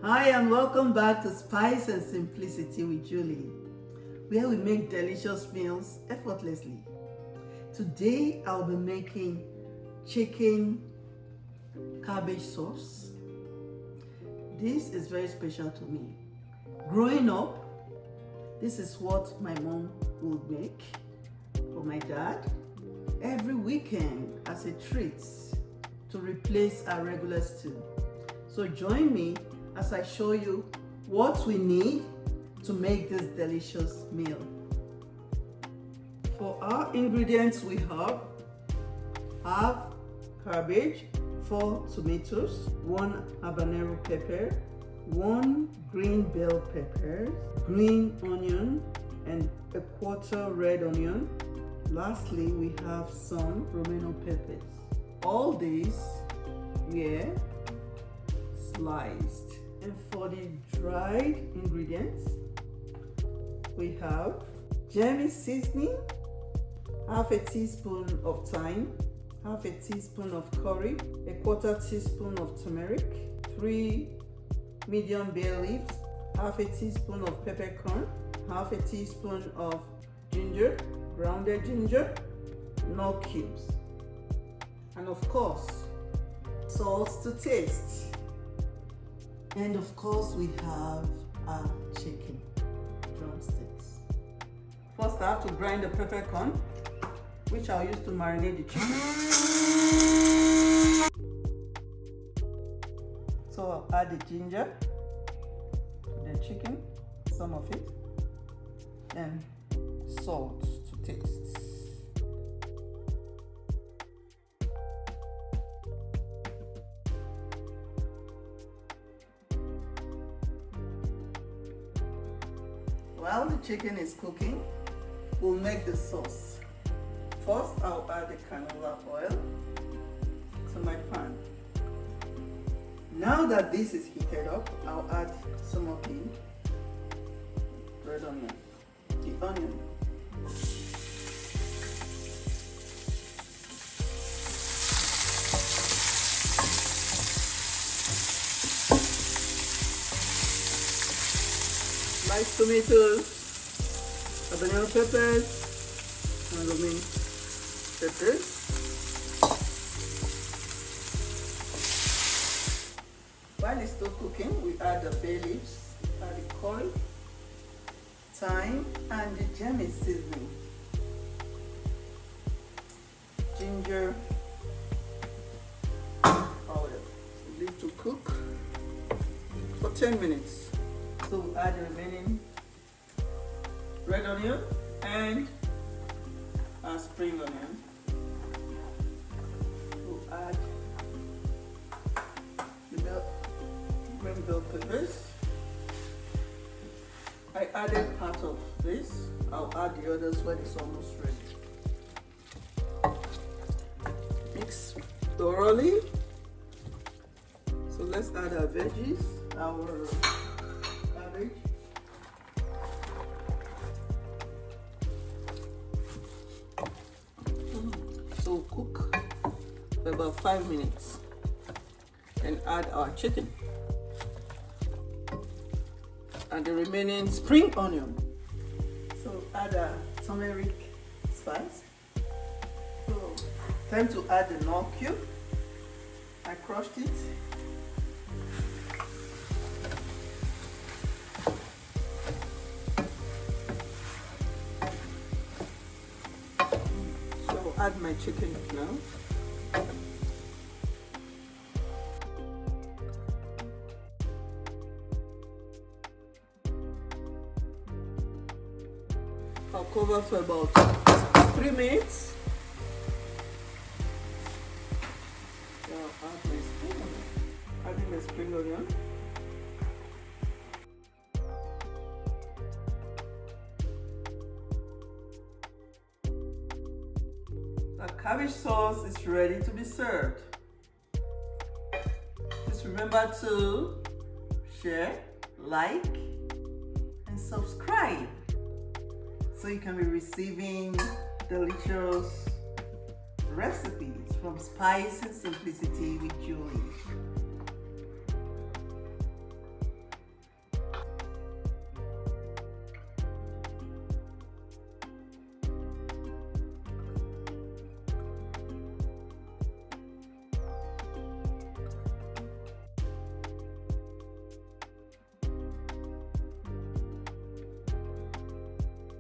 Hi and welcome back to Spice and Simplicity with Julie, where we make delicious meals effortlessly. Today I'll be making chicken cabbage sauce. This is very special to me. Growing up, this is what my mom would make for my dad every weekend as a treat to replace our regular stew. So join me as I show you what we need to make this delicious meal. For our ingredients, we have half cabbage, 4 tomatoes, 1 habanero pepper, 1 green bell pepper, green onion, and a quarter red onion. Lastly, we have some romano peppers. All these were sliced. And for the dried ingredients, we have jammy seasoning, half a teaspoon of thyme, half a teaspoon of curry, a quarter teaspoon of turmeric, 3 medium bay leaves, half a teaspoon of peppercorn, half a teaspoon of ginger, grounded ginger, no cubes, and of course, salt to taste. And of course, we have our chicken drumsticks. First, I have to grind the peppercorn, which I'll use to marinate the chicken. So I'll add the ginger to the chicken, some of it, and salt to taste. While the chicken is cooking, we'll make the sauce. First, I'll add the canola oil to my pan. Now that this is heated up, I'll add some of the red onion, the onion. Sliced tomatoes, habanero peppers, and romaine peppers. While it's still cooking, we add the bay leaves, add the curry, thyme, and the jammy seasoning, ginger powder. Leave to cook for 10 minutes. So we'll add the remaining red onion and our spring onion. We'll add the green bell peppers. I added part of this. I'll add the others when it's almost ready. Mix thoroughly. So let's add our veggies, our cabbage. So cook for about 5 minutes and add our chicken and the remaining spring onion. So add a turmeric spice. So time to add the nut cube. I crushed it. Add my chicken now. I'll cover for about 3 minutes. I'll add my spring onion. Adding the spring onion. The cabbage sauce is ready to be served. Just remember to share, like, and subscribe so you can be receiving delicious recipes from Spice and Simplicity with Julie.